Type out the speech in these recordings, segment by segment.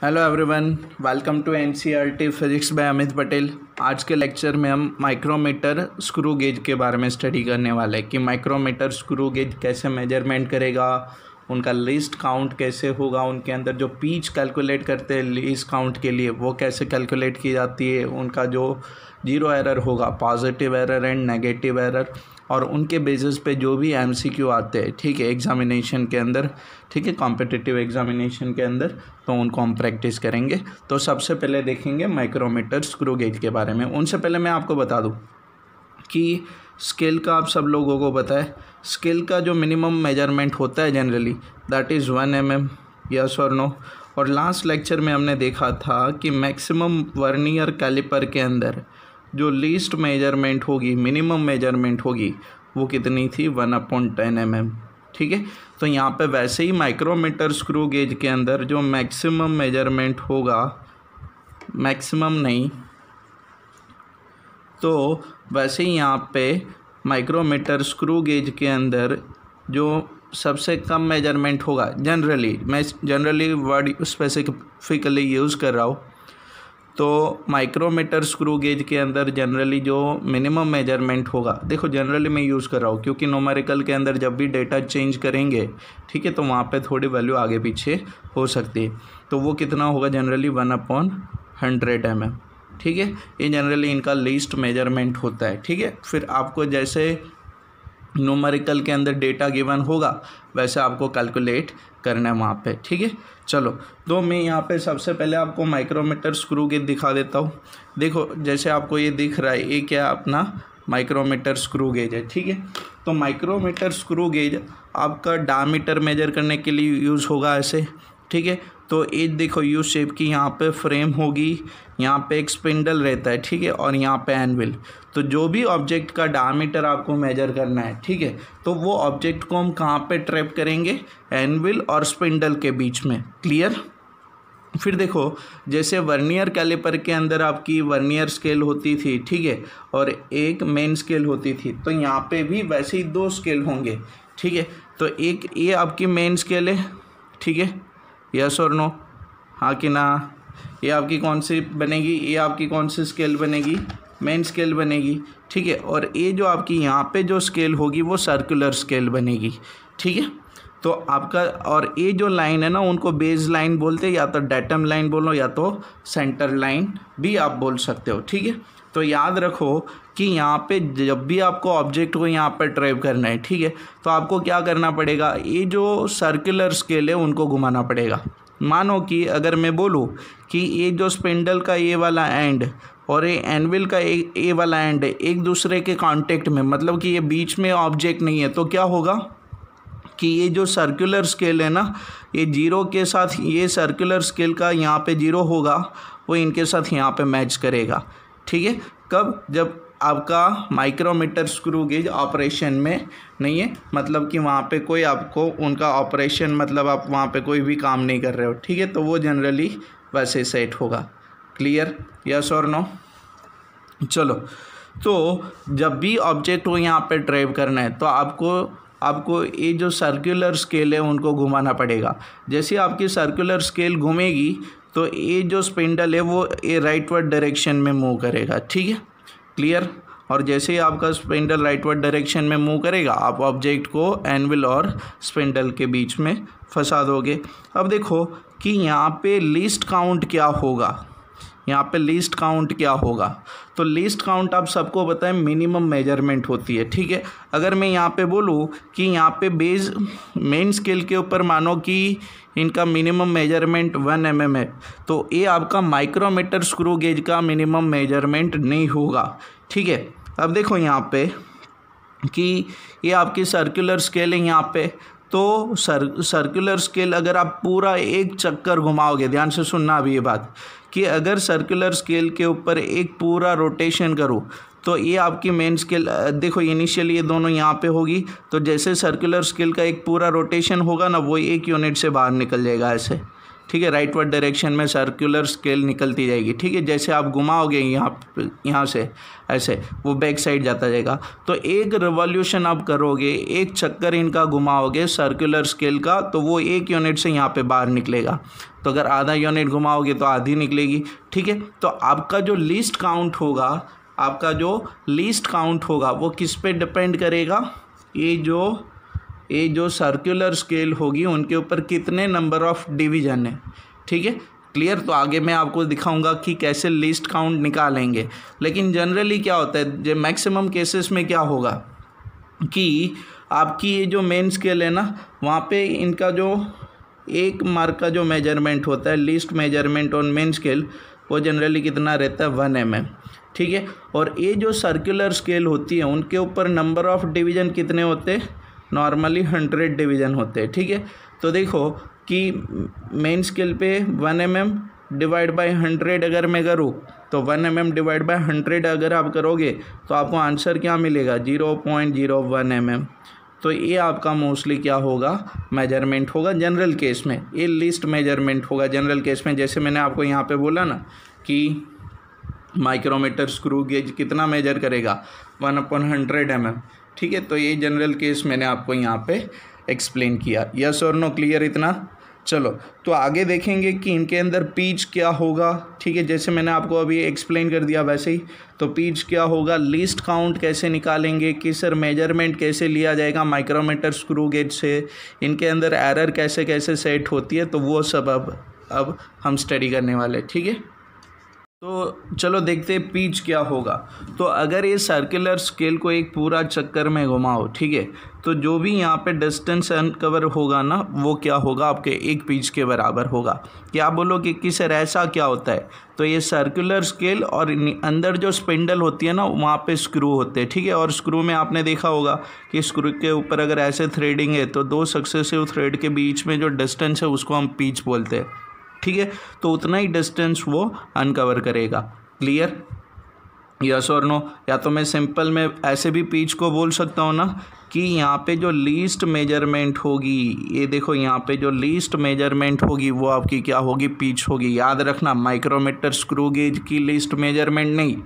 Hello everyone, welcome to NCERT physics by Amit Patel. आज के lecture में हम माइक्रोमीटर स्क्रू गेज के बारे में स्टडी करने वाले हैं कि माइक्रोमीटर स्क्रू गेज कैसे मेजरमेंट करेगा, उनका लीस्ट काउंट कैसे होगा, उनके अंदर जो पीच कैलकुलेट करते हैं लीस्ट काउंट के लिए वो कैसे कैलकुलेट की जाती है, उनका जो जीरो एरर होगा, positive error and negative error, और उनके बेसिस पे जो भी एमसीक्यू आते हैं, ठीक है, एग्जामिनेशन के अंदर, ठीक है, कॉम्पिटिटिव एग्जामिनेशन के अंदर, तो उनको हम प्रैक्टिस करेंगे। तो सबसे पहले देखेंगे माइक्रोमीटर स्क्रू गेज के बारे में। उनसे पहले मैं आपको बता दूं कि स्केल का आप सब लोगों को पता है, स्केल का जो मिनिमम मेजरमेंट होता है generally that is 1 mm, yes और नो। और लास्ट लेक्चर में हमने देखा था कि मैक्सिमम वर्नियर कैलिपर के अंदर जो लीस्ट मेजरमेंट होगी, मिनिमम मेजरमेंट होगी, वो कितनी थी, 1/10 mm, ठीक है। तो यहाँ पे वैसे ही माइक्रोमीटर स्क्रू गेज के अंदर जो मैक्सिमम मेजरमेंट होगा, मैक्सिमम नहीं तो वैसे ही यहाँ पे माइक्रोमीटर स्क्रू गेज के अंदर जो सबसे कम मेजरमेंट होगा, जनरली मैं जनरली वर्ड स्पेसिफिकली यूज़ कर रहा हूँ, तो माइक्रोमीटर स्क्रू गेज के अंदर जनरली जो मिनिमम मेजरमेंट होगा, देखो जनरली मैं यूज़ कर रहा हूँ क्योंकि न्यूमेरिकल के अंदर जब भी डेटा चेंज करेंगे, ठीक है, तो वहाँ पे थोड़ी वैल्यू आगे पीछे हो सकती है। तो वो कितना होगा, जनरली 1/100 mm, ठीक है। ये जनरली इनका लीस्ट मेजरमेंट होता है, ठीक है। फिर आपको जैसे न्यूमेरिकल के अंदर डेटा गिवन होगा वैसे आपको कैलकुलेट करना है वहाँ पे, ठीक है। चलो, तो मैं यहाँ पे सबसे पहले आपको माइक्रोमीटर स्क्रू गेज दिखा देता हूँ। देखो जैसे आपको ये दिख रहा है, ये क्या अपना माइक्रोमीटर स्क्रू गेज है, ठीक है। तो माइक्रोमीटर स्क्रू गेज आपका डायमीटर मेजर करने के लिए यूज़ होगा ऐसे, ठीक है। तो ये देखो यू शेप की यहाँ पे फ्रेम होगी, यहाँ पे एक स्पिंडल रहता है, ठीक है, और यहाँ पे एनविल। तो जो भी ऑब्जेक्ट का डायमीटर आपको मेजर करना है, ठीक है, तो वो ऑब्जेक्ट को हम कहाँ पे ट्रैप करेंगे, एनविल और स्पिंडल के बीच में, क्लियर। फिर देखो जैसे वर्नियर कैलिपर के अंदर आपकी वर्नियर स्केल होती थी, ठीक है, और एक मेन स्केल होती थी, तो यहाँ पे भी वैसे ही 2 स्केल होंगे, ठीक है। तो एक ये आपकी मेन स्केल है, ठीक है, यस और नो, हाँ कि ना। ये आपकी कौन सी बनेगी, ये आपकी कौन सी स्केल बनेगी, मेन स्केल बनेगी, ठीक है। और ये जो आपकी यहाँ पे जो स्केल होगी वो सर्कुलर स्केल बनेगी, ठीक है। तो आपका और ये जो लाइन है ना, उनको बेस लाइन बोलते हैं, या तो डेटम लाइन बोलो या तो सेंटर लाइन भी आप बोल सकते हो, ठीक है। तो याद रखो कि यहाँ पे जब भी आपको ऑब्जेक्ट को यहाँ पर ट्रैप करना है, ठीक है, तो आपको क्या करना पड़ेगा, ये जो सर्कुलर स्केल है उनको घुमाना पड़ेगा। मानो कि अगर मैं बोलूँ कि ये जो स्पिंडल का ये वाला एंड और ये एनविल का ये वाला एंड है एक दूसरे के कांटेक्ट में, मतलब कि ये बीच में ऑब्जेक्ट नहीं है, तो क्या होगा कि ये जो सर्कुलर स्केल है ना, ये जीरो के साथ, ये सर्कुलर स्केल का यहाँ पे जीरो होगा, वो इनके साथ यहाँ पे मैच करेगा, ठीक है। कब, जब आपका माइक्रोमीटर स्क्रू गेज ऑपरेशन में नहीं है, मतलब कि वहाँ पे कोई आपको उनका ऑपरेशन, मतलब आप वहाँ पे कोई भी काम नहीं कर रहे हो, ठीक है, तो वो जनरली वैसे सेट होगा, क्लियर, यस और नो। चलो, तो जब भी ऑब्जेक्ट को यहाँ पे ट्रैप करना है तो आपको ये जो सर्कुलर स्केल है उनको घुमाना पड़ेगा। जैसे आपकी सर्कुलर स्केल घूमेगी तो ये जो स्पिंडल है वो ये राइटवर्ड डायरेक्शन में मूव करेगा, ठीक है, क्लियर। और जैसे ही आपका स्पिंडल राइटवर्ड डायरेक्शन में मूव करेगा, आप ऑब्जेक्ट को एनविल और स्पिंडल के बीच में फंसा दोगे। अब देखो कि यहाँ पे लीस्ट काउंट क्या होगा, यहाँ पे लीस्ट काउंट क्या होगा, तो लीस्ट काउंट आप सबको पता है मिनिमम मेजरमेंट होती है, ठीक है। अगर मैं यहाँ पे बोलूँ कि यहाँ पे बेस मेन स्केल के ऊपर मानो कि इनका मिनिमम मेजरमेंट 1 mm है, तो ये आपका माइक्रोमीटर स्क्रू गेज का मिनिमम मेजरमेंट नहीं होगा, ठीक है। अब देखो यहाँ पे कि ये आपकी सर्कुलर स्केल है यहाँ पे, तो सर्कुलर स्केल अगर आप पूरा एक चक्कर घुमाओगे, ध्यान से सुनना अभी ये बात, कि अगर सर्कुलर स्केल के ऊपर एक पूरा रोटेशन करूँ तो ये आपकी मेन स्केल, देखो इनिशियली ये दोनों यहाँ पे होगी, तो जैसे सर्कुलर स्केल का एक पूरा रोटेशन होगा ना, वो 1 यूनिट से बाहर निकल जाएगा ऐसे, ठीक है, राइटवर्ड डायरेक्शन में सर्कुलर स्केल निकलती जाएगी, ठीक है। जैसे आप घुमाओगे यहाँ से ऐसे, वो बैक साइड जाता जाएगा। तो एक रिवॉल्यूशन आप करोगे, एक चक्कर इनका घुमाओगे सर्कुलर स्केल का, तो वो 1 यूनिट से यहाँ पे बाहर निकलेगा। तो अगर आधा यूनिट घुमाओगे तो आधी निकलेगी, ठीक है। तो आपका जो लीस्ट काउंट होगा वो किस पे डिपेंड करेगा, ये जो सर्कुलर स्केल होगी उनके ऊपर कितने नंबर ऑफ डिवीजन है, ठीक है। क्लियर। तो आगे मैं आपको दिखाऊंगा कि कैसे लिस्ट काउंट निकालेंगे। लेकिन जनरली क्या होता है, जो मैक्सिमम केसेस में क्या होगा कि आपकी ये जो मेन स्केल है ना, वहाँ पे इनका जो एक मार्क का जो मेजरमेंट होता है, least measurement on main scale, वो जनरली कितना रहता है 1 mm, ठीक है। और ये जो सर्कुलर स्केल होती है उनके ऊपर नंबर ऑफ डिवीज़न कितने होते हैं, नॉर्मली 100 डिवीज़न होते हैं, ठीक है। तो देखो कि मेन स्केल पे 1 mm डिवाइड बाय 100 अगर मैं करूँ तो 1 mm डिवाइड बाय 100 अगर आप करोगे तो आपको आंसर क्या मिलेगा, 0.01 mm। तो ये आपका मोस्टली क्या होगा, मेजरमेंट होगा जनरल केस में, ये लिस्ट मेजरमेंट होगा जनरल केस में। जैसे मैंने आपको यहाँ पे बोला ना कि माइक्रोमीटर स्क्रू गेज कितना मेजर करेगा, 1/100 mm, ठीक है। तो ये जनरल केस मैंने आपको यहाँ पे एक्सप्लेन किया। यस और नो, क्लियर इतना। चलो तो आगे देखेंगे कि इनके अंदर पीच क्या होगा, ठीक है। जैसे मैंने आपको अभी एक्सप्लेन कर दिया वैसे ही, तो पीच क्या होगा, लिस्ट काउंट कैसे निकालेंगे, कि सर मेजरमेंट कैसे लिया जाएगा माइक्रोमीटर स्क्रू गेज से, इनके अंदर एरर कैसे कैसे सेट होती है, तो वो सब अब हम स्टडी करने वाले, ठीक है। तो चलो देखते हैं पीच क्या होगा। तो अगर ये सर्कुलर स्केल को एक पूरा चक्कर में घुमाओ, ठीक है, तो जो भी यहाँ पे डिस्टेंस अनकवर होगा ना, वो क्या होगा, आपके एक पीच के बराबर होगा। क्या बोलोगे कि सर ऐसा क्या होता है, तो ये सर्कुलर स्केल और अंदर जो स्पिंडल होती है ना, वहाँ पे स्क्रू होते हैं, ठीक है। और स्क्रू में आपने देखा होगा कि स्क्रू के ऊपर अगर ऐसे थ्रेडिंग है तो 2 सक्सेसिव थ्रेड के बीच में जो डिस्टेंस है उसको हम पीच बोलते हैं, ठीक है। तो उतना ही डिस्टेंस वो अनकवर करेगा। क्लियर, यस और नो। या तो मैं सिंपल में ऐसे भी पीच को बोल सकता हूँ ना कि यहाँ पे जो लीस्ट मेजरमेंट होगी, ये देखो यहाँ पे जो लीस्ट मेजरमेंट होगी वो आपकी क्या होगी, पीच होगी। याद रखना, माइक्रोमीटर स्क्रू गेज की लीस्ट मेजरमेंट नहीं,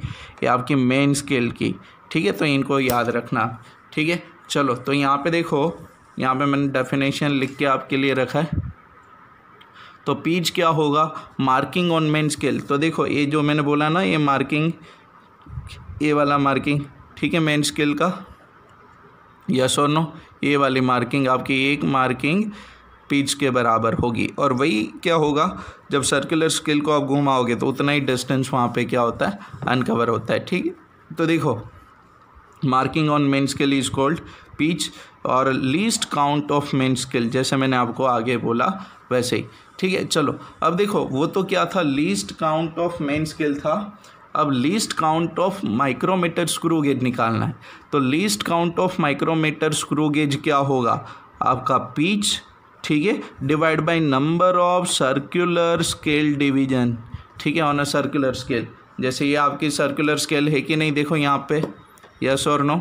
ये आपकी मेन स्केल की, ठीक है। तो इनको याद रखना, ठीक है। चलो तो यहाँ पे देखो, यहाँ पे मैंने डेफिनेशन लिख के आपके लिए रखा है। तो पीच क्या होगा, मार्किंग ऑन मेन स्केल। तो देखो ये जो मैंने बोला ना, ये मार्किंग, ये वाला मार्किंग, ठीक है, मेन स्केल का, यस और नो। ये वाली मार्किंग आपकी एक मार्किंग पीच के बराबर होगी। और वही क्या होगा, जब सर्कुलर स्केल को आप घुमाओगे तो उतना ही डिस्टेंस वहाँ पे क्या होता है, अनकवर होता है, ठीक है। तो देखो marking on main scale is called pitch, और least count of main scale, जैसे मैंने आपको आगे बोला वैसे ही, ठीक है। चलो अब देखो, वो तो क्या था, least count of main scale था। अब least count of micrometer screw gauge निकालना है। तो least count of micrometer screw gauge क्या होगा, आपका पीच, ठीक है, divide by number of circular scale division, ठीक है, ऑन अ सर्कुलर स्केल। जैसे ये आपकी सर्कुलर स्केल है कि नहीं, देखो यहाँ पे, यस और नो।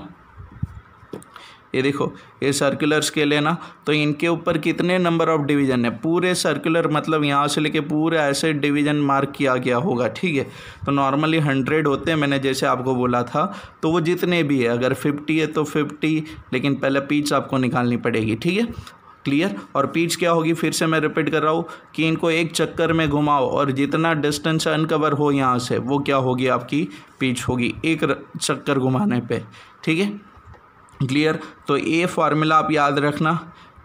ये देखो ये सर्कुलर स्केल है ना, तो इनके ऊपर कितने नंबर ऑफ डिवीज़न है, पूरे सर्कुलर, मतलब यहाँ से लेके पूरे ऐसे डिवीज़न मार्क किया गया होगा, ठीक है। तो नॉर्मली 100 होते हैं, मैंने जैसे आपको बोला था। तो वो जितने भी है, अगर 50 है तो 50, लेकिन पहले पीच आपको निकालनी पड़ेगी, ठीक है। क्लियर। और पीच क्या होगी, फिर से मैं रिपीट कर रहा हूँ कि इनको एक चक्कर में घुमाओ और जितना डिस्टेंस अनकवर हो यहाँ से, वो क्या होगी, आपकी पीच होगी, एक चक्कर घुमाने पे, ठीक है। क्लियर। तो ये फार्मूला आप याद रखना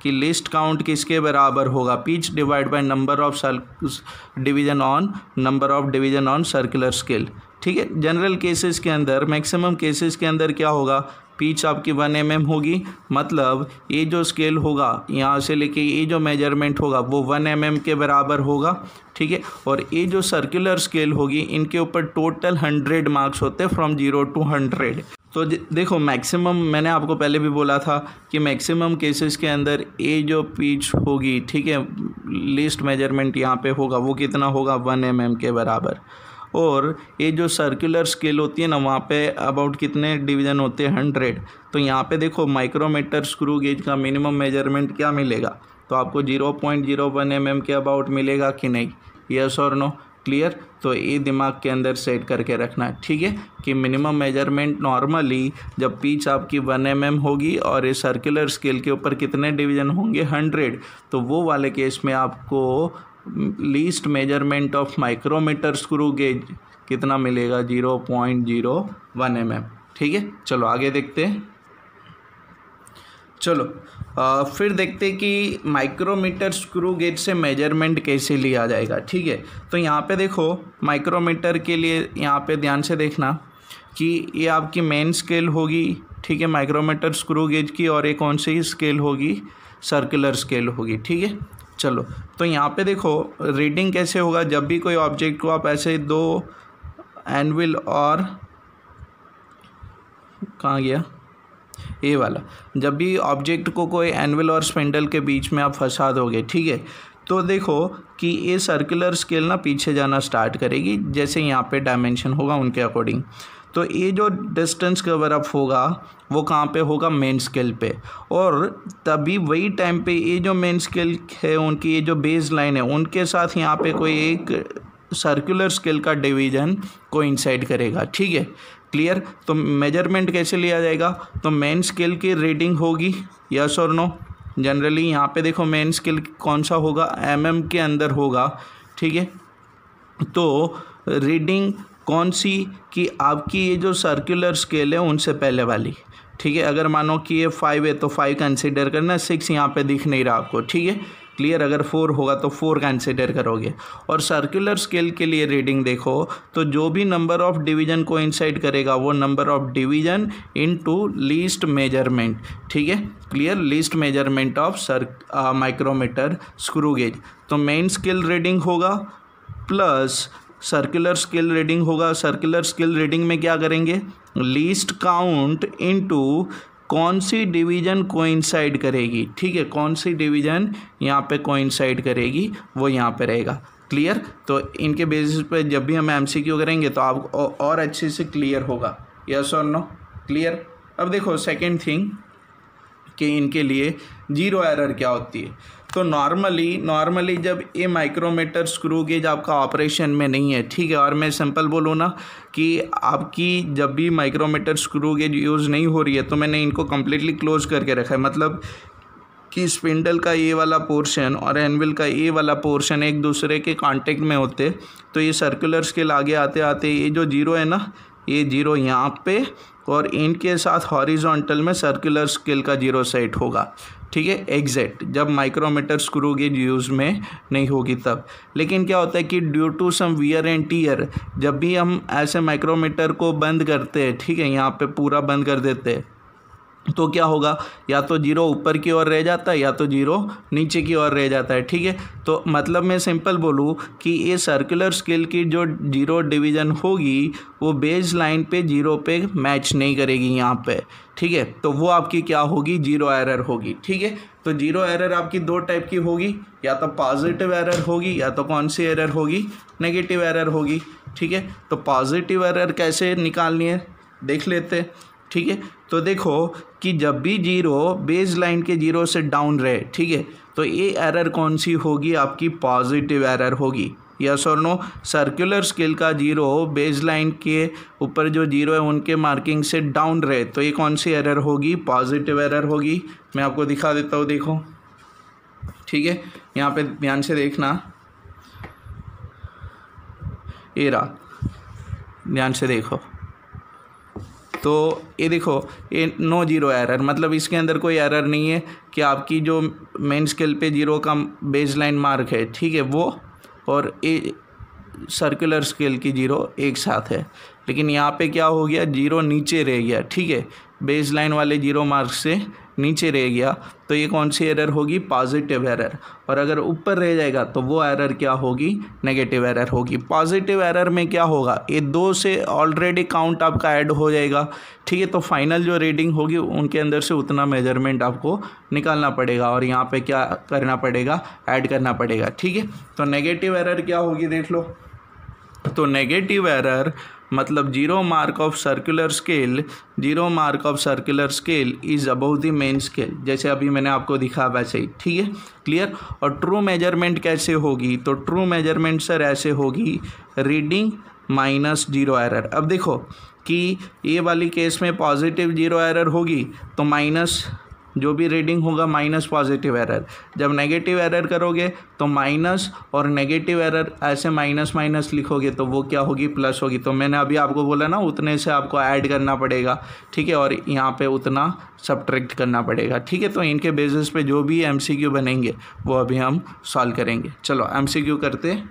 कि लिस्ट काउंट किसके बराबर होगा, pitch divide by number of division on circular scale, ठीक है। जनरल केसेस के अंदर, मैक्सिमम केसेस के अंदर क्या होगा, पीच आपकी 1 mm होगी, मतलब ये जो स्केल होगा यहाँ से लेके ये जो मेजरमेंट होगा वो 1 mm के बराबर होगा, ठीक है। और ये जो सर्कुलर स्केल होगी, इनके ऊपर टोटल 100 मार्क्स होते हैं, फ्रॉम 0 to 100। तो देखो मैक्सिमम, मैंने आपको पहले भी बोला था कि मैक्सिमम केसेस के अंदर ये जो पीच होगी, ठीक है, लिस्ट मेजरमेंट यहाँ पे होगा, वो कितना होगा, 1 mm के बराबर। और ये जो सर्कुलर स्केल होती है ना, वहाँ पे अबाउट कितने डिवीज़न होते हैं, 100। तो यहाँ पे देखो माइक्रोमीटर स्क्रू गेज का मिनिमम मेजरमेंट क्या मिलेगा, तो आपको 0.01 mm के अबाउट मिलेगा कि नहीं, यस और नो। क्लियर। तो ये दिमाग के अंदर सेट करके रखना है, ठीक है, कि मिनिमम मेजरमेंट नॉर्मली जब पीच आपकी 1 mm होगी और ये सर्कुलर स्केल के ऊपर कितने डिवीज़न होंगे, 100, तो वो वाले केस में आपको least measurement of micrometer screw gauge कितना मिलेगा 0.01 mm। ठीक है, चलो आगे देखते हैं। चलो फिर देखते हैं कि माइक्रोमीटर स्क्रू गेज से मेजरमेंट कैसे लिया जाएगा। ठीक है, तो यहाँ पे देखो माइक्रोमीटर के लिए यहाँ पे ध्यान से देखना कि ये आपकी मेन स्केल होगी। ठीक है, माइक्रोमीटर स्क्रू गेज की, और ये कौन सी स्केल होगी, सर्कुलर स्केल होगी। ठीक है, चलो तो यहाँ पे देखो रीडिंग कैसे होगा। जब भी कोई ऑब्जेक्ट को आप ऐसे दो एनविल और कहाँ गया ये वाला, जब भी ऑब्जेक्ट को कोई एनविल और स्पिंडल के बीच में आप फंसा दोगे, ठीक है, तो देखो कि ये सर्कुलर स्केल ना पीछे जाना स्टार्ट करेगी जैसे यहाँ पे डायमेंशन होगा उनके अकॉर्डिंग। तो ये जो डिस्टेंस कवर अप होगा वो कहाँ पे होगा, मेन स्केल पे। और तभी वही टाइम पे ये जो मेन स्केल है उनकी ये जो बेस लाइन है उनके साथ यहाँ पे कोई एक सर्कुलर स्केल का डिवीजन कोइंसाइड करेगा। ठीक है, क्लियर। तो मेजरमेंट कैसे लिया जाएगा, तो मेन स्केल की रीडिंग होगी, यस और नो। जनरली यहाँ पे देखो मेन स्केल कौन सा होगा, mm के अंदर होगा। ठीक है, तो रीडिंग कौन सी कि आपकी ये जो सर्कुलर स्केल है उनसे पहले वाली। ठीक है, अगर मानो कि ये 5 है तो 5 कंसिडर करना, 6 यहाँ पे दिख नहीं रहा आपको। ठीक है, क्लियर। अगर 4 होगा तो 4 कंसिडर करोगे। और सर्कुलर स्केल के लिए रीडिंग देखो तो जो भी नंबर ऑफ डिवीजन कोइंसाइड करेगा वो number of division into least measurement. ठीक है, clear. Least measurement of micrometer screw gauge. तो मेन स्केल रीडिंग होगा प्लस सर्कुलर स्केल रीडिंग होगा। सर्कुलर स्केल रीडिंग में क्या करेंगे, लीस्ट काउंट इनटू कौन सी डिवीज़न कोइंसाइड करेगी। ठीक है, कौन सी डिवीज़न यहाँ पे कोइंसाइड करेगी वो यहाँ पे रहेगा। क्लियर। तो इनके बेसिस पे जब भी हम एमसीक्यू करेंगे तो आपको और अच्छे से क्लियर होगा, यस और नो। क्लियर। अब देखो सेकंड थिंग कि इनके लिए जीरो एरर क्या होती है। तो नॉर्मली जब ये माइक्रोमीटर स्क्रू गेज आपका ऑपरेशन में नहीं है, ठीक है, और मैं सिंपल बोलूँ ना कि आपकी जब भी माइक्रोमीटर स्क्रू गेज यूज़ नहीं हो रही है तो मैंने इनको कम्प्लीटली क्लोज करके रखा है। मतलब कि स्पिंडल का ये वाला पोर्शन और एनविल का ये वाला पोर्शन एक दूसरे के कांटेक्ट में होते, तो ये सर्कुलर स्केल आगे आते आते ये जो जीरो है ना, ये जीरो यहाँ पे और इनके साथ हॉरिजॉन्टल में सर्कुलर स्केल का जीरो सेट होगा। ठीक है, एग्जैक्ट जब माइक्रोमीटर स्क्रू गेज यूज़ में नहीं होगी तब। लेकिन क्या होता है कि due to some wear and tear जब भी हम ऐसे माइक्रोमीटर को बंद करते हैं, ठीक है, यहाँ पे पूरा बंद कर देते हैं, तो क्या होगा, या तो जीरो ऊपर की ओर रह जाता है या तो जीरो नीचे की ओर रह जाता है। ठीक है, तो मतलब मैं सिंपल बोलूँ कि ये सर्कुलर स्केल की जो जीरो डिवीज़न होगी वो बेस लाइन पे जीरो पे मैच नहीं करेगी यहाँ पे। ठीक है, तो वो आपकी क्या होगी, जीरो एरर होगी। ठीक है, तो जीरो एरर आपकी दो टाइप की होगी, या तो पॉजिटिव एरर होगी या तो कौन सी एरर होगी, नेगेटिव एरर होगी। ठीक है, तो पॉजिटिव एरर कैसे निकालनी है देख लेते। ठीक है, तो देखो कि जब भी जीरो बेस लाइन के जीरो से डाउन रहे, ठीक है, तो ये एरर कौन सी होगी, आपकी पॉजिटिव एरर होगी, यस और नो। सर्कुलर स्केल का जीरो बेस लाइन के ऊपर जो जीरो है उनके मार्किंग से डाउन रहे तो ये कौन सी एरर होगी, पॉजिटिव एरर होगी। मैं आपको दिखा देता हूँ, देखो। ठीक है, यहाँ पे ध्यान से देखना, ये रहा, ध्यान से देखो। तो ये देखो ये नो जीरो एरर, मतलब इसके अंदर कोई एरर नहीं है कि आपकी जो मेन स्केल पे जीरो का बेस लाइन मार्क है, ठीक है, वो और ये सर्कुलर स्केल की जीरो एक साथ है। लेकिन यहाँ पे क्या हो गया, जीरो नीचे रह गया। ठीक है, बेस लाइन वाले जीरो मार्क से नीचे रह गया तो ये कौन सी एरर होगी, पॉजिटिव एरर। और अगर ऊपर रह जाएगा तो वो एरर क्या होगी, नेगेटिव एरर होगी। पॉजिटिव एरर में क्या होगा, ये दो से ऑलरेडी काउंट आपका ऐड हो जाएगा। ठीक है, तो फाइनल जो रीडिंग होगी उनके अंदर से उतना मेजरमेंट आपको निकालना पड़ेगा और यहाँ पे क्या करना पड़ेगा, ऐड करना पड़ेगा। ठीक है, तो नेगेटिव एरर क्या होगी देख लो। तो नेगेटिव एरर मतलब zero mark of circular scale, zero mark of circular scale is above the main scale, जैसे अभी मैंने आपको दिखा वैसे ही। ठीक है, क्लियर। और ट्रू मेजरमेंट कैसे होगी, तो ट्रू मेजरमेंट सर ऐसे होगी, रीडिंग माइनस जीरो एरर। अब देखो कि ये वाली केस में पॉजिटिव जीरो एरर होगी तो माइनस जो भी रीडिंग होगा माइनस पॉजिटिव एरर। जब नेगेटिव एरर करोगे तो माइनस, और नेगेटिव एरर ऐसे माइनस माइनस लिखोगे तो वो क्या होगी, प्लस होगी। तो मैंने अभी आपको बोला ना उतने से आपको ऐड करना पड़ेगा, ठीक है, और यहाँ पे उतना सब्ट्रैक्ट करना पड़ेगा, ठीक है। तो इनके बेसिस पे जो भी MCQ बनेंगे वो अभी हम सॉल्व करेंगे। चलो MCQ करते।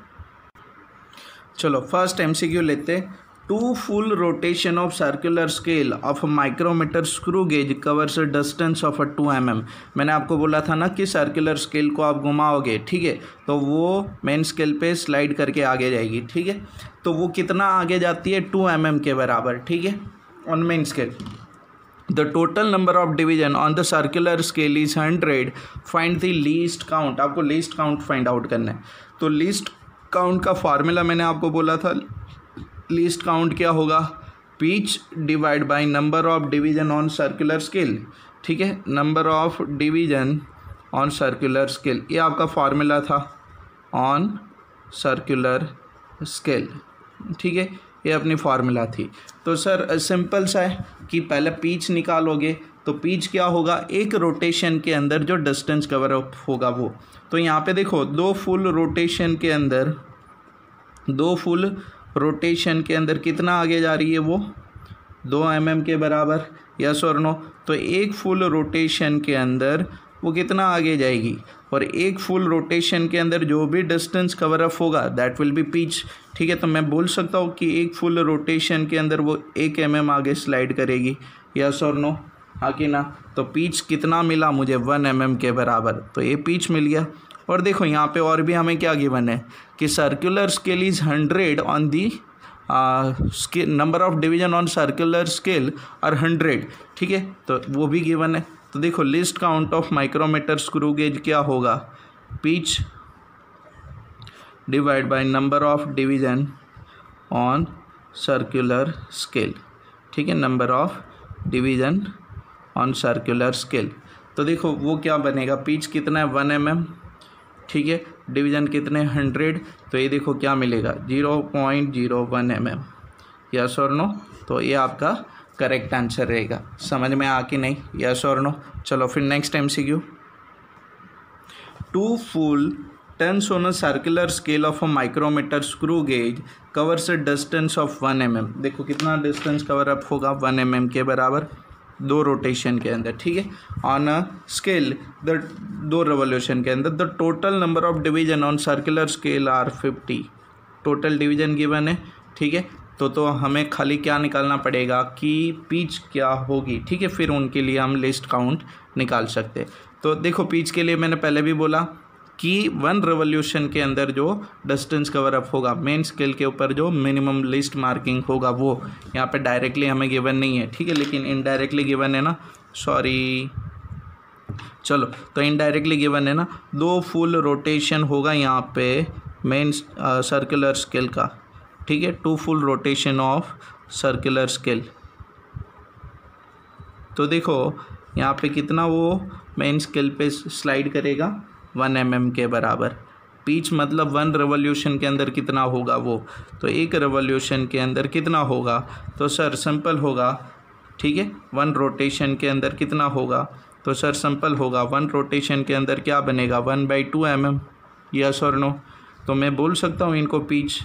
चलो फर्स्ट MCQ लेते। 2 full rotation of circular scale of a micrometer screw gauge covers a distance of a 2 mm। मैंने आपको बोला था ना कि सर्कुलर स्केल को आप घुमाओगे, ठीक है, तो वो मेन स्केल पे स्लाइड करके आगे जाएगी, ठीक है। तो वो कितना आगे जाती है, 2 mm के बराबर, ठीक है, on main scale. The total number of division on the circular scale is 100। Find the least count। आपको least count find out करना है। तो least count का फार्मूला मैंने आपको बोला था, लीस्ट काउंट क्या होगा, pitch divide by number of division on circular scale, ठीक है, number of division on circular scale, ये आपका फार्मूला था ऑन सर्कुलर स्केल, ठीक है, ये अपनी फार्मूला थी। तो सर सिंपल सा है कि पहले पिच निकालोगे तो पिच क्या होगा, एक रोटेशन के अंदर जो डिस्टेंस कवर अप होगा वो। तो यहाँ पे देखो 2 फुल रोटेशन के अंदर कितना आगे जा रही है वो, 2 mm के बराबर, यस और नो। तो एक फुल रोटेशन के अंदर वो कितना आगे जाएगी, और एक फुल रोटेशन के अंदर जो भी डिस्टेंस कवर अप होगा दैट विल बी पिच, ठीक है। तो मैं बोल सकता हूँ कि एक फुल रोटेशन के अंदर वो 1 mm आगे स्लाइड करेगी, यस और नो, हाँ कि ना। तो पिच कितना मिला मुझे, 1 mm के बराबर, तो ये पिच मिल गया। और देखो यहाँ पे और भी हमें क्या गिवन है कि circular scale is 100 on the scale, number of division on circular scale और 100, ठीक है, तो वो भी गिवन है। तो देखो least count of micrometer screw gauge क्या होगा, pitch divide by number of division on circular scale, ठीक है, number of division on circular scale. तो देखो वो क्या बनेगा, पिच कितना है 1 mm, ठीक है, डिवीज़न कितने 100, तो ये देखो क्या मिलेगा 0.01 mm, यस और नो। तो ये आपका करेक्ट आंसर रहेगा। समझ में आ कि नहीं, यस और नो। चलो फिर next MCQ। 2 full turns on a circular scale of a micrometer screw gauge covers a distance of 1 mm। देखो कितना डिस्टेंस कवर अप होगा, 1 mm के बराबर, 2 रोटेशन के अंदर, ठीक है, on a scale the 2 revolution के अंदर। The total number of division on circular scale are 50। Total division given है, ठीक है। तो हमें खाली क्या निकालना पड़ेगा कि पिच क्या होगी, ठीक है, फिर उनके लिए हम लिस्ट काउंट निकाल सकते हैं। तो देखो पिच के लिए मैंने पहले भी बोला कि 1 रेवोल्यूशन के अंदर जो डिस्टेंस कवर अप होगा मेन स्केल के ऊपर, जो मिनिमम लिस्ट मार्किंग होगा वो यहाँ पे डायरेक्टली हमें गिवन नहीं है, ठीक है, लेकिन इनडायरेक्टली गिवन है ना, सॉरी, चलो तो इनडायरेक्टली गिवन है ना, 2 फुल रोटेशन होगा यहाँ पे मेन सर्कुलर स्केल का, ठीक है, 2 full rotation of circular scale. तो देखो यहाँ पे कितना वो मेन स्केल पे स्लाइड करेगा, 1 mm के बराबर। पिच मतलब 1 रेवोल्यूशन के अंदर कितना होगा वो, तो 1 रेवोल्यूशन के अंदर कितना होगा, तो सर सिंपल होगा, ठीक है, 1 रोटेशन के अंदर कितना होगा, तो सर सिंपल होगा 1 रोटेशन के अंदर क्या बनेगा 1/2 mm, यस और नो। तो मैं बोल सकता हूँ इनको पिच,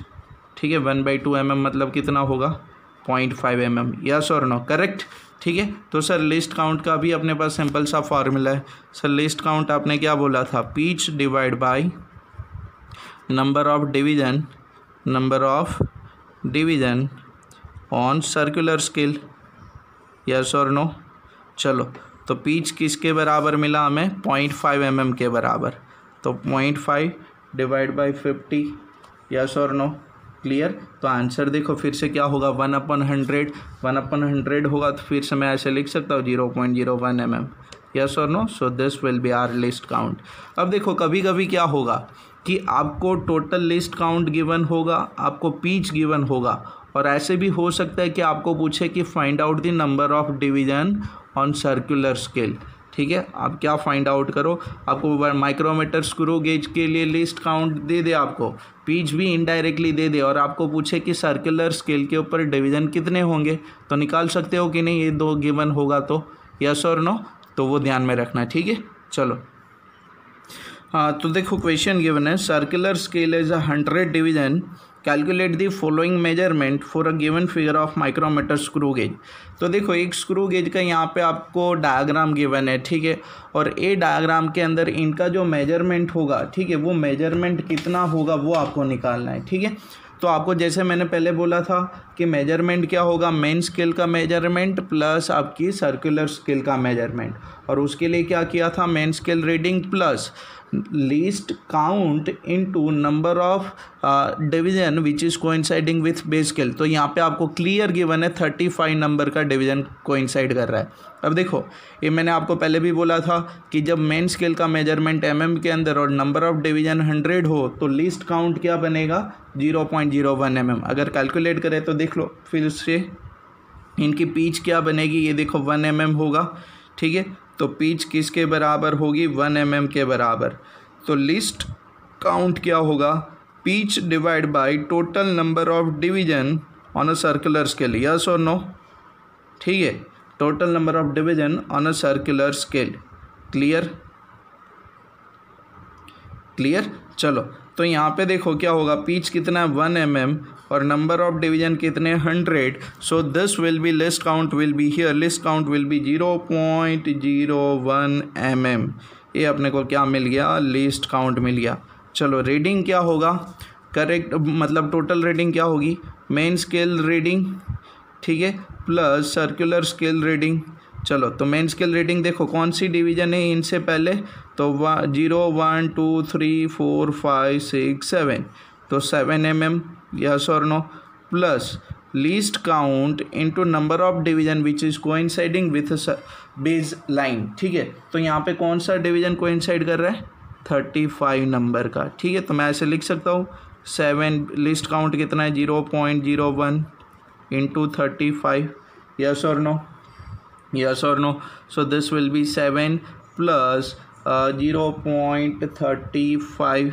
ठीक है, 1/2 mm मतलब कितना होगा 0.5 mm, यस और नो, करेक्ट, ठीक है। तो सर लिस्ट काउंट का भी अपने पास सिंपल सा फार्मूला है। सर लिस्ट काउंट आपने क्या बोला था, pitch divide by number of division on circular scale, yes और नो। चलो तो पिच किसके बराबर मिला हमें, 0.5 mm के बराबर, तो 0.5 डिवाइड बाय 50, यस और नो, क्लियर। तो आंसर देखो फिर से क्या होगा 1/100, 1/100 होगा तो फिर से मैं ऐसे लिख सकता हूँ 0.01 mm, यस और no. So this will be our least count. अब देखो कभी कभी क्या होगा कि आपको टोटल लिस्ट काउंट गिवन होगा, आपको पिच गिवन होगा, और ऐसे भी हो सकता है कि आपको पूछे कि find out the number of division on circular scale, ठीक है। आप क्या फाइंड आउट करो, आपको माइक्रोमीटर स्क्रू गेज के लिए लिस्ट काउंट दे दे, आपको पिच भी इनडायरेक्टली दे दे, और आपको पूछे कि सर्कुलर स्केल के ऊपर डिवीजन कितने होंगे, तो निकाल सकते हो कि नहीं, ये 2 गिवन होगा तो, यस और नो। तो वो ध्यान में रखना, ठीक है। चलो हाँ, तो देखो क्वेश्चन गिवन है, circular scale is 100 division, calculate the following measurement for a given figure of micrometer screw gauge. तो देखो एक स्क्रू गेज का यहाँ पे आपको डायग्राम गिवन है, ठीक है, और ए डायग्राम के अंदर इनका जो मेजरमेंट होगा, ठीक है, वो मेजरमेंट कितना होगा वो आपको निकालना है, ठीक है। तो आपको जैसे मैंने पहले बोला था कि मेजरमेंट क्या होगा, मेन स्केल का मेजरमेंट प्लस आपकी सर्कुलर स्केल का मेजरमेंट, और उसके लिए क्या किया था, main scale reading plus least count into number of division which is coinciding with base scale. तो यहाँ पे आपको क्लियर गिवन है 35 नंबर का डिवीजन कोइंसाइड कर रहा है। अब देखो ये मैंने आपको पहले भी बोला था कि जब मेन स्केल का मेजरमेंट के अंदर और नंबर ऑफ डिवीजन 100 हो तो लीस्ट काउंट क्या बनेगा, 0.01 अगर कैलकुलेट करें तो देख लो फिर से इनकी पीच क्या बनेगी, ये देखो 1 होगा, ठीक है। तो पीच किसके बराबर होगी, 1 के बराबर। तो लिस्ट काउंट क्या होगा, pitch divide by total number of division on a circular scale, yes और नो, ठीक है, total number of division on a circular scale. Clear clear. चलो तो यहाँ पे देखो क्या होगा, पीच कितना है 1 और नंबर ऑफ डिवीजन कितने 100, सो this will B list count will be here, list count will be 0.01 mm। ये अपने को क्या मिल गया, लिस्ट काउंट मिल गया। चलो रीडिंग क्या होगा, करेक्ट मतलब टोटल रीडिंग क्या होगी, मेन स्केल रीडिंग, ठीक है, प्लस सर्कुलर स्केल रीडिंग। चलो तो मेन स्केल रीडिंग देखो कौन सी डिवीजन है इनसे पहले, तो 0 1 2 3 4 5 6 7, तो 7 mm, यस और no, plus least count into number of division which is coinciding with base line, ठीक है। तो यहाँ पे कौन सा डिवीजन कोइंसाइड कर रहा है, 35 नंबर का, ठीक है। तो मैं ऐसे लिख सकता हूँ 7, लिस्ट काउंट कितना है 0.01 इंटू 35, यस और no, yes or no, so this will be 7 plus 0.35,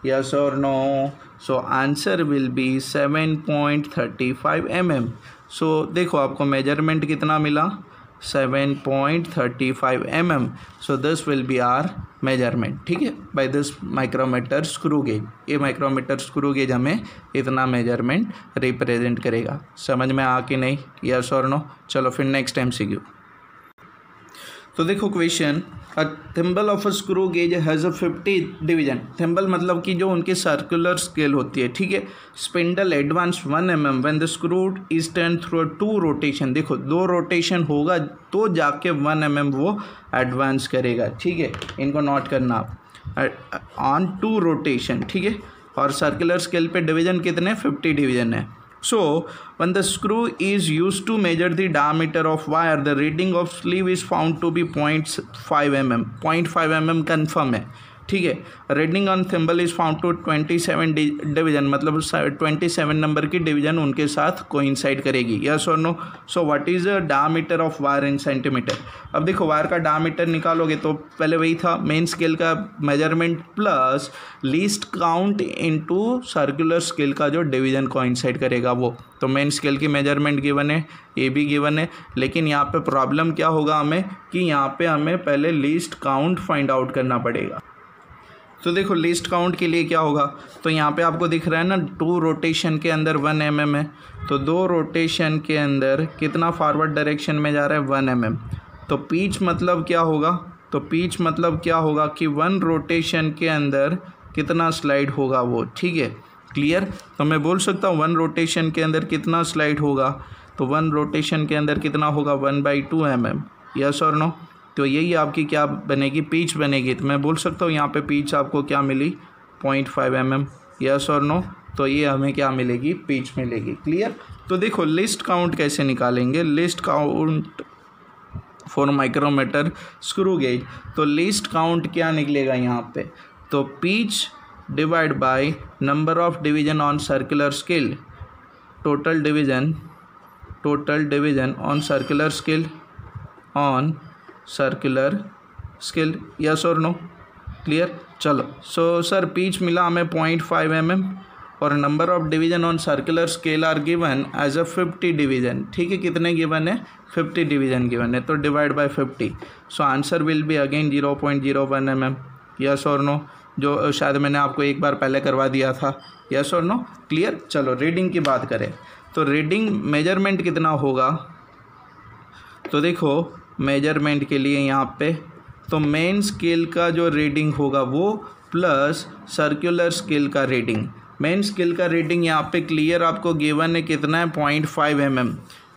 yes or no, so answer will be 7.35 mm। so देखो आपको मेजरमेंट कितना मिला, 7.35 mm, so this will be our measurement, ठीक है, by this micrometer screw gauge। ये micrometer screw gauge हमें इतना measurement represent करेगा। समझ में आ कि नहीं, यस और नो। चलो फिर नेक्स्ट MCQ। तो देखो question, a thimble of a screw gauge has a 50 division. Thimble मतलब कि जो उनकी सर्कुलर स्केल होती है, ठीक है, spindle advance 1 mm when the screw is turn through 2 rotation. देखो 2 रोटेशन होगा तो जाके 1 mm वो एडवांस करेगा, ठीक है, इनको नोट करना आप, ऑन 2 रोटेशन, ठीक है, और सर्कुलर स्केल पे डिवीजन कितने, 50 डिवीजन है। So when the screw is used to measure the diameter of wire, the reading of sleeve is found to be 0.5 mm। 0.5 mm confirm है, ठीक है। Reading on thimble is found to 27 division, मतलब 27 number की division उनके साथ coincide करेगी, yes और no. So what is the diameter of wire in centimetre. अब देखो वायर का डायमीटर निकालोगे तो पहले वही था, मेन स्केल का measurement plus least count into circular scale का जो डिवीजन कोइंसाइड करेगा वो। तो मेन स्केल की मेजरमेंट गिवन है, ये भी गिवन है, लेकिन यहाँ पे प्रॉब्लम क्या होगा हमें कि यहाँ पे हमें पहले लीस्ट काउंट फाइंड आउट करना पड़ेगा। तो देखो लिस्ट काउंट के लिए क्या होगा, तो यहाँ पे आपको दिख रहा है ना 2 रोटेशन के अंदर 1 mm है, तो 2 रोटेशन के अंदर कितना फॉरवर्ड डायरेक्शन में जा रहा है 1 mm। तो पीच मतलब क्या होगा, तो पीच मतलब क्या होगा कि 1 रोटेशन के अंदर कितना स्लाइड होगा वो, ठीक है, क्लियर। तो मैं बोल सकता हूँ 1 रोटेशन के अंदर कितना स्लाइड होगा, तो 1 रोटेशन के अंदर कितना होगा 1/2 mm, यस और नो। तो यही आपकी क्या बनेगी, पीच बनेगी। तो मैं बोल सकता हूँ यहाँ पे पीच आपको क्या मिली 0.5 mm, यस और नो। तो ये हमें क्या मिलेगी, पीच मिलेगी, क्लियर। तो देखो लिस्ट काउंट कैसे निकालेंगे, least count for micrometer screw gauge. तो लिस्ट काउंट क्या निकलेगा यहाँ पे, तो pitch divide by number of division on circular scale, total division on circular scale, on circular scale, yes और नो, क्लियर। चलो सो सर पीच मिला हमें 0.5 mm और number of division on circular scale are given as a 50 division, ठीक है, कितने given है 50 division given है, तो divide by 50, so answer will be again 0.01 mm, yes और नो, जो शायद मैंने आपको एक बार पहले करवा दिया था, यस और नो, क्लियर। चलो रीडिंग की बात करें तो रीडिंग मेजरमेंट कितना होगा, तो देखो मेजरमेंट के लिए यहाँ पे तो मेन स्केल का जो रीडिंग होगा वो प्लस सर्कुलर स्केल का रीडिंग, मेन स्केल का रीडिंग यहाँ पे क्लियर आपको गिवन है कितना है 0.5 mm,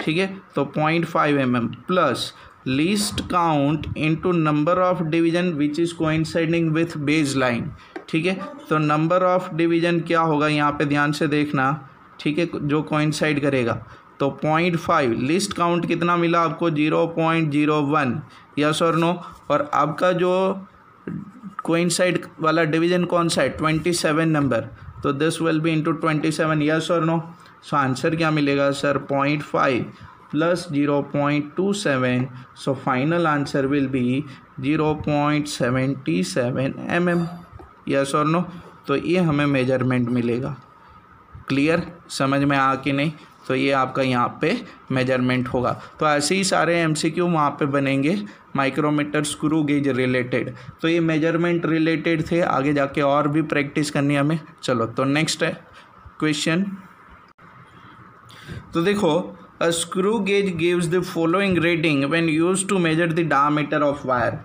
ठीक है, तो 0.5 mm plus least count into number of division which is coinciding with base line, ठीक है, तो नंबर ऑफ डिवीजन क्या होगा यहाँ पे ध्यान से देखना, ठीक है, जो कोइंसाइड करेगा, तो 0.5 लिस्ट काउंट कितना मिला आपको 0.01, यस और नो, और आपका जो कोइंसाइड वाला डिवीजन कौन सा है 27 नंबर, तो this will B into 27, yes और नो, सो आंसर क्या मिलेगा sir 0.5 plus 0.27, so final answer will be 0.77 mm, yes और नो, तो ये हमें मेजरमेंट मिलेगा, क्लियर, समझ में आ कि नहीं, तो ये आपका यहाँ पे मेजरमेंट होगा। तो ऐसे ही सारे एमसीक्यू वहाँ पे बनेंगे माइक्रोमीटर स्क्रू गेज रिलेटेड, तो ये मेजरमेंट रिलेटेड थे, आगे जाके और भी प्रैक्टिस करनी है हमें। चलो तो नेक्स्ट है क्वेश्चन, तो देखो a screw gauge gives the following reading when used to measure the diameter of wire,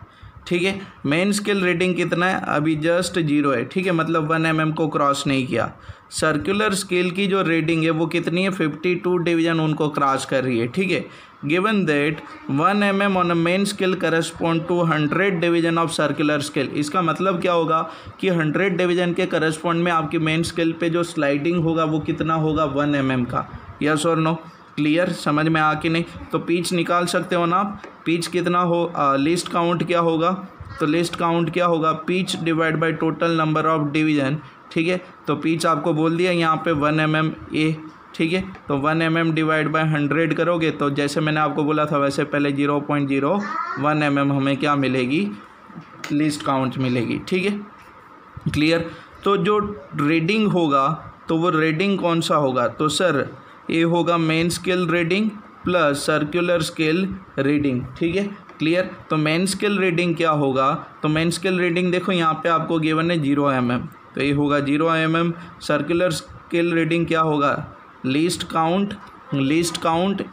ठीक है, मेन स्केल रीडिंग कितना है अभी जस्ट 0 है, ठीक है, मतलब 1 mm को क्रॉस नहीं किया, सर्कुलर स्केल की जो रीडिंग है वो कितनी है 52 डिवीजन उनको क्रॉस कर रही है, ठीक है, given that 1 mm on a main scale correspond to 100 division of circular scale, इसका मतलब क्या होगा कि 100 डिवीजन के करस्पॉन्ड में आपकी मेन स्केल पे जो स्लाइडिंग होगा वो कितना होगा 1 mm का, यस और नो, क्लियर, समझ में आ कि नहीं, तो पीच निकाल सकते हो ना आप, पीच कितना हो, लिस्ट काउंट क्या होगा, तो लिस्ट काउंट क्या होगा pitch divide by total number of division, ठीक है, तो पीच आपको बोल दिया यहाँ पे 1 mm ए, ठीक है, तो 1 mm डिवाइड बाय 100 करोगे तो जैसे मैंने आपको बोला था वैसे पहले 0.01 mm हमें क्या मिलेगी लिस्ट काउंट मिलेगी, ठीक है, क्लियर। तो जो रीडिंग होगा तो वो रीडिंग कौन सा होगा, तो सर ये होगा main scale reading plus circular scale reading, ठीक है, क्लियर। तो मेन स्केल रीडिंग क्या होगा, तो मेन स्केल रीडिंग देखो यहाँ पे आपको गिवन है 0 mm, तो ये होगा 0 mm, सर्कुलर स्केल रीडिंग क्या होगा लीस्ट काउंट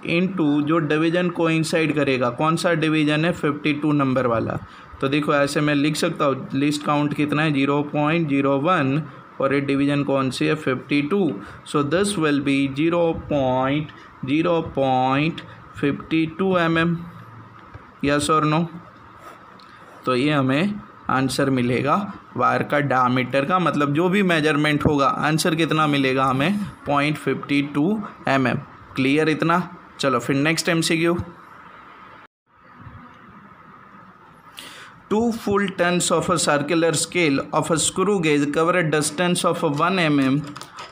इनटू जो डिवीजन कोइंसाइड करेगा, कौन सा डिवीजन है 52 नंबर वाला, तो देखो ऐसे मैं लिख सकता हूँ लिस्ट काउंट कितना है 0.01 और ये डिवीजन कौन सी है 52, सो this will B 0.52 mm, yes और नो, तो ये हमें आंसर मिलेगा वायर का डायमीटर का, मतलब जो भी मेजरमेंट होगा आंसर कितना मिलेगा हमें 0.52 mm, क्लियर इतना। चलो फिर next MCQ, 2 full tons of a circular scale of a screw gauge cover a distance of 1 mm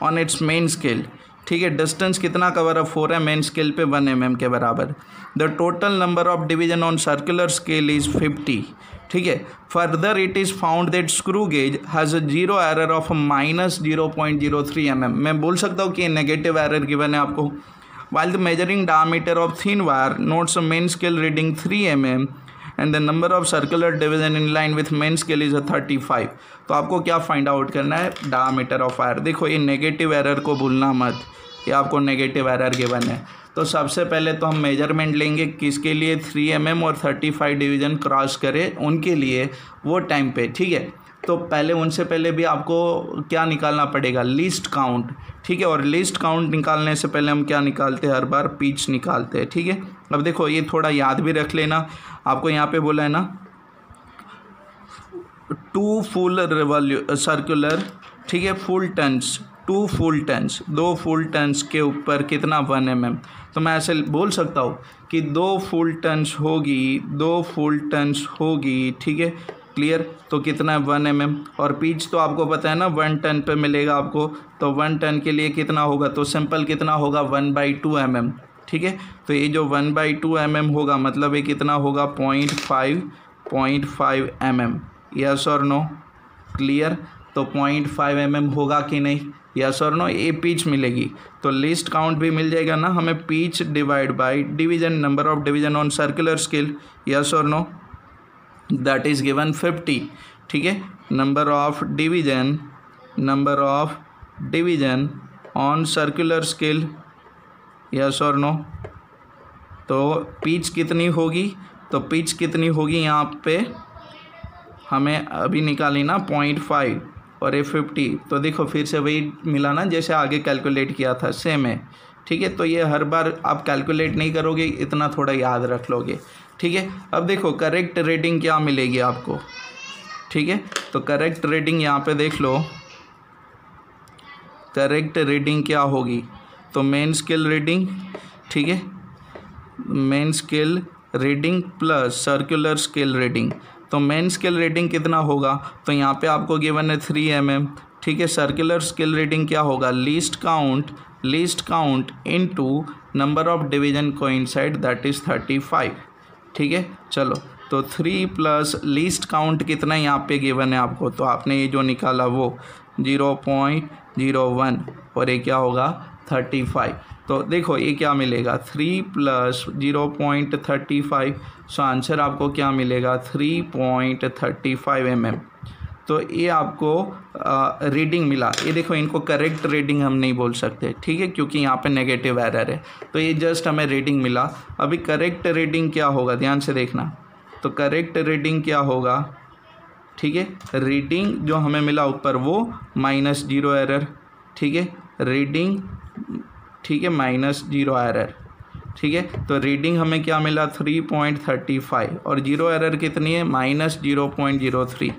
on its main scale, ठीक है, डिस्टेंस कितना कवर अप हो रहा है मेन स्केल पे 1 mm के बराबर, the total number of division on circular scale is 50, ठीक है, further it is found that screw gauge has a zero error of -0.03 mm, मैं बोल सकता हूँ कि नेगेटिव एरर गिवन है आपको, while the measuring diameter of thin wire notes a main scale reading 3 mm and the number of circular division in line with main scale is a 35, तो आपको क्या फाइंड आउट करना है diameter of wire. देखो ये negative error को भूलना मत, ये आपको नेगेटिव एरर गिवन है, तो सबसे पहले तो हम मेजरमेंट लेंगे किसके लिए 3 mm और 35 डिवीजन क्रॉस करे उनके लिए वो टाइम पे, ठीक है, तो पहले उनसे पहले भी आपको क्या निकालना पड़ेगा लिस्ट काउंट, ठीक है, और लिस्ट काउंट निकालने से पहले हम क्या निकालते हैं हर बार पिच निकालते हैं, ठीक है। अब देखो ये थोड़ा याद भी रख लेना, आपको यहाँ पे बोला है ना 2 फुल सर्कुलर, ठीक है, full turns, 2 full turns, 2 full turns के ऊपर कितना 1 mm, तो मैं ऐसे बोल सकता हूँ कि 2 फुल टन्स होगी, 2 फुल टन्स होगी, ठीक है, क्लियर, तो कितना है 1 mm, और पिच तो आपको पता है ना 1 टन पे मिलेगा आपको, तो 1 टन के लिए कितना होगा, तो सिंपल कितना होगा 1/2 mm, ठीक है, तो ये जो 1/2 mm होगा मतलब ये कितना होगा 0.5 mm, यस और नो, क्लियर, तो 0.5 mm होगा कि नहीं, यस और नो, ये पिच मिलेगी। तो लीस्ट काउंट भी मिल जाएगा ना हमें, pitch divide by division, number of division on circular scale, yes और नो, दैट इज गिवन 50। ठीक है, number of division on circular scale, yes और नो। तो पिच कितनी होगी, तो पिच कितनी होगी यहाँ पे हमें अभी निकाली ना 0.5 और ये 50। तो देखो फिर से वही मिला ना जैसे आगे कैलकुलेट किया था, सेम है। ठीक है, तो ये हर बार आप कैलकुलेट नहीं करोगे, इतना थोड़ा याद रख लोगे। ठीक है, अब देखो करेक्ट रेटिंग क्या मिलेगी आपको। ठीक है, तो करेक्ट रेटिंग यहाँ पे देख लो, करेक्ट रेटिंग क्या होगी, तो मेन स्केल रीडिंग, ठीक है, main scale reading plus circular scale reading. तो मेन स्केल रीडिंग कितना होगा, तो यहाँ पे आपको गिवन है 3 mm। ठीक है, सर्कुलर स्केल रीडिंग क्या होगा, least count into number of division coincide, that is 35। ठीक है, चलो तो 3 प्लस लीस्ट काउंट कितना यहाँ पे गिवन है आपको, तो आपने ये जो निकाला वो 0.01 और ये क्या होगा 35। तो देखो ये क्या मिलेगा 3 प्लस 0.35, सो आंसर आपको क्या मिलेगा 3.35 mm। तो ये आपको रीडिंग मिला। ये देखो इनको करेक्ट रीडिंग हम नहीं बोल सकते, ठीक है, क्योंकि यहाँ पे नेगेटिव एरर है। तो ये जस्ट हमें रीडिंग मिला। अभी करेक्ट रीडिंग क्या होगा, ध्यान से देखना। तो करेक्ट रीडिंग क्या होगा, ठीक है, रीडिंग जो हमें मिला ऊपर वो -0 एरर, ठीक है, रीडिंग, ठीक है, -0 एरर। ठीक है, तो रीडिंग हमें क्या मिला 3.35 और 0 एरर कितनी है -0.03,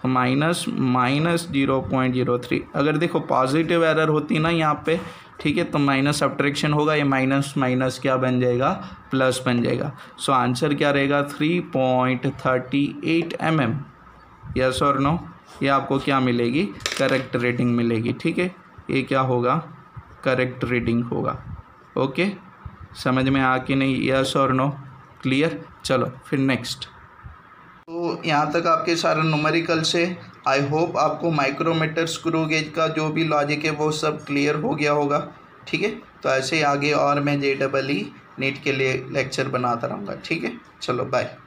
-0.03। अगर देखो पॉजिटिव एरर होती ना यहाँ पे, ठीक है, तो माइनस सब्ट्रैक्शन होगा, ये माइनस माइनस क्या बन जाएगा, प्लस बन जाएगा। सो आंसर क्या रहेगा 3.38 mm। यस और नो, ये आपको क्या मिलेगी, करेक्ट रीडिंग मिलेगी। ठीक है, ये क्या होगा, करेक्ट रीडिंग होगा। ओके, समझ में आ कि नहीं, यस और नो, क्लियर। चलो फिर नेक्स्ट। तो यहाँ तक आपके सारे न्यूमेरिकल से आई होप आपको माइक्रोमीटर स्क्रू गेज का जो भी लॉजिक है वो सब क्लियर हो गया होगा। ठीक है, तो ऐसे ही आगे और मैं JEE नीट के लिए लेक्चर बनाता रहूँगा। ठीक है, चलो बाय।